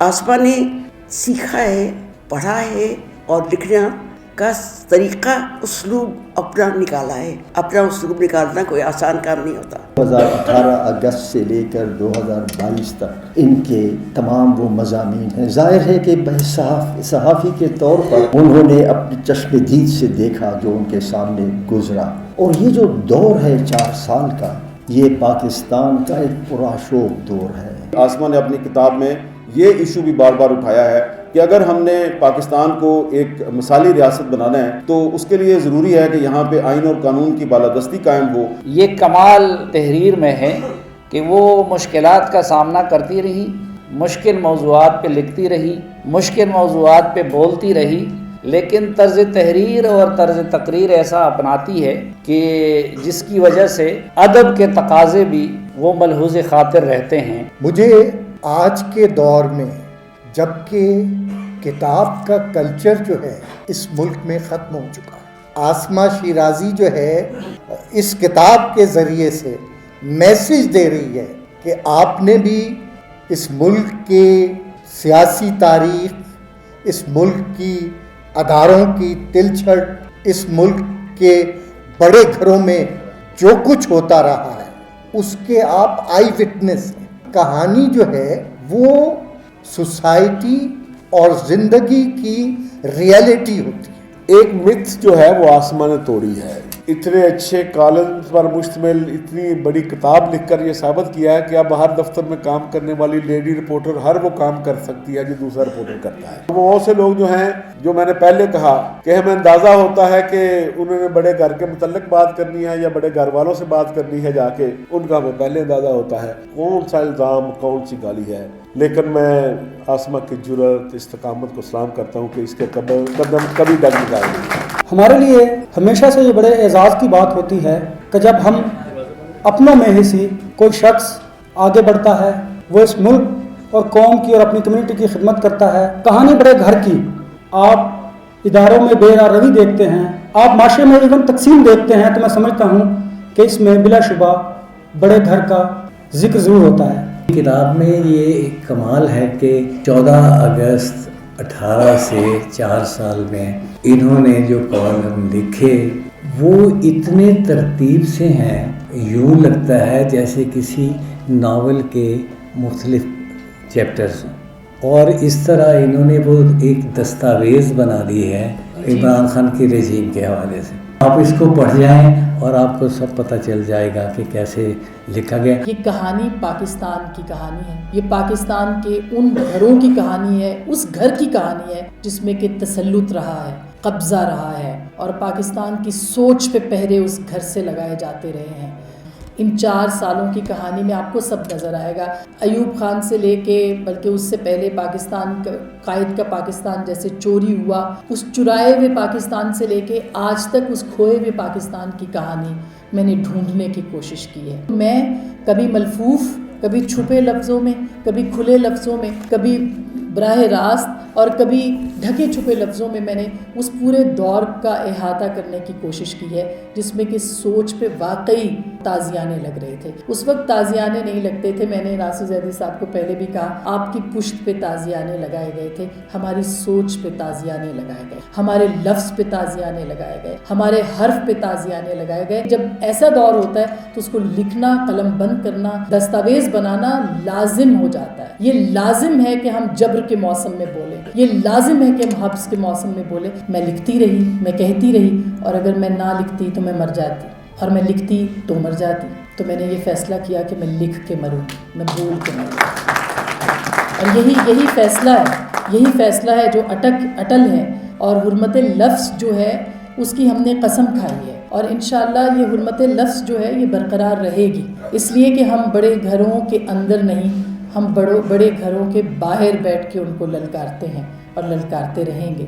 आसमा ने सीखा है, पढ़ा है और लिखना का तरीका उसलूब अपना निकाला है। अपना उसलूब निकालना कोई आसान काम नहीं होता। 2018 अगस्त से लेकर 2022 तक इनके तमाम वो मज़ामीन हैं। ज़ाहिर है कि सहाफ़ी के तौर पर उन्होंने अपने चश्म-ए-दीद से देखा जो उनके सामने गुज़रा, और ये जो दौर है 4 साल का, ये पाकिस्तान का एक पुरशोक दौर है। आसमा ने अपनी किताब में ये इशू भी बार बार उठाया है कि अगर हमने पाकिस्तान को एक मिसाली रियासत बनाना है तो उसके लिए ज़रूरी है कि यहाँ पे आइन और कानून की बालादस्ती कायम हो। ये कमाल तहरीर में है कि वो मुश्किलात का सामना करती रही, मुश्किल मौज़ूआत पे लिखती रही, मुश्किल मौज़ूआत पे बोलती रही, लेकिन तर्ज़ तहरीर और तर्ज़ तकरीर ऐसा अपनाती है कि जिसकी वजह से अदब के तकाज़े भी वो मलहूज़ ख़ातिर रहते हैं। मुझे आज के दौर में, जबकि किताब का कल्चर जो है इस मुल्क में ख़त्म हो चुका है, आसमा शिराज़ी जो है इस किताब के ज़रिए से मैसेज दे रही है कि आपने भी इस मुल्क के सियासी तारीख़, इस मुल्क की अदारों की तिलछट, इस मुल्क के बड़े घरों में जो कुछ होता रहा है उसके आप आई विटनेस हैं। कहानी जो है वो सोसाइटी और ज़िंदगी की रियलिटी होती है। एक मिथ जो है वो आसमा ने तोड़ी है। इतने अच्छे कॉलम पर मुश्तमिल इतनी बड़ी किताब लिखकर ये साबित किया है कि अब हर दफ्तर में काम करने वाली लेडी रिपोर्टर हर वो काम कर सकती है जो दूसरा रिपोर्टर करता है। वो बहुत से लोग जो हैं, जो मैंने पहले कहा कि हमें अंदाज़ा होता है कि उन्होंने बड़े घर के मुतल्लिक बात करनी है या बड़े घर वालों से बात करनी है जाके, उनका हमें पहले अंदाज़ा होता है कौन सा इल्ज़ाम कौन सी गाली है। लेकिन मैं आसमा की जुर्रत, इस्तकामत को सलाम करता हूँ कि इसके कदम कभी डग निकालेंगे। हमारे लिए हमेशा से ये बड़े एजाज़ की बात होती है कि जब हम अपनों में ही से कोई शख्स आगे बढ़ता है, वो इस मुल्क और कौम की और अपनी कम्युनिटी की खिदमत करता है। कहानी बड़े घर की आप इदारों में बेरारवी देखते हैं, आप माशरे में इवन तकसीम देखते हैं, तो मैं समझता हूँ कि इसमें बिलाशुबा बड़े घर का जिक्र ज़रूर होता है। किताब में ये एक कमाल है कि 14 अगस्त 18 से 4 साल में इन्होंने जो कॉलम लिखे वो इतने तरतीब से हैं, यूँ लगता है जैसे किसी नावल के मुख्तलिफ चैप्टर्स, और इस तरह इन्होंने वो एक दस्तावेज़ बना दी है इमरान खान की रेजीम के हवाले से। आप इसको पढ़ जाएं और आपको सब पता चल जाएगा कि कैसे लिखा गया। ये कहानी पाकिस्तान की कहानी है, ये पाकिस्तान के उन घरों की कहानी है, उस घर की कहानी है जिसमें कि तसल्लुत रहा है, कब्ज़ा रहा है और पाकिस्तान की सोच पे पहरे उस घर से लगाए जाते रहे हैं। इन 4 सालों की कहानी में आपको सब नज़र आएगा। अयूब खान से लेके, बल्कि उससे पहले पाकिस्तान का कायद का पाकिस्तान जैसे चोरी हुआ, उस चुराए हुए पाकिस्तान से लेके आज तक उस खोए हुए पाकिस्तान की कहानी मैंने ढूंढने की कोशिश की है। मैं कभी मलफूफ, कभी छुपे लफ्ज़ों में, कभी खुले लफ्ज़ों में, कभी बराह रास्त और कभी ढके छुपे लफ्ज़ों में मैंने उस पूरे दौर का अहाता करने की कोशिश की है जिसमें कि सोच पे वाकई ताज़ियाने लग रहे थे। उस वक्त ताज़ियाने नहीं लगते थे, मैंने नासिर ज़ैदी साहब को पहले भी कहा, आपकी पुश्त पे ताज़ियाने लगाए गए थे, हमारी सोच पे ताज़ियाने लगाए गए, हमारे लफ्ज़ पे ताज़ियाने लगाए गए, हमारे हर्फ पे ताज़ियाने लगाए गए। जब ऐसा दौर होता है तो उसको लिखना, कलम बंद करना, दस्तावेज़ बनाना लाजिम हो जाता है। ये लाजिम है कि हम जब्र के मौसम में बोलें, ये लाजिम है कि हम हब्स के मौसम में बोलें। मैं लिखती रही, मैं कहती रही, और अगर मैं ना लिखती तो मैं मर जाती, और मैं लिखती तो मर जाती। तो मैंने ये फ़ैसला किया कि मैं लिख के मरूँ, मैं बोल के मरूँ। और यही फ़ैसला है जो अटल है, और हुर्मत लफ्ज़ जो है उसकी हमने कसम खाई है, और इंशाअल्लाह ये हुर्मत लफ्ज़ जो है ये बरकरार रहेगी। इसलिए कि हम बड़े घरों के अंदर नहीं, हम बड़े घरों के बाहर बैठ के उनको ललकारते हैं और ललकारते रहेंगे।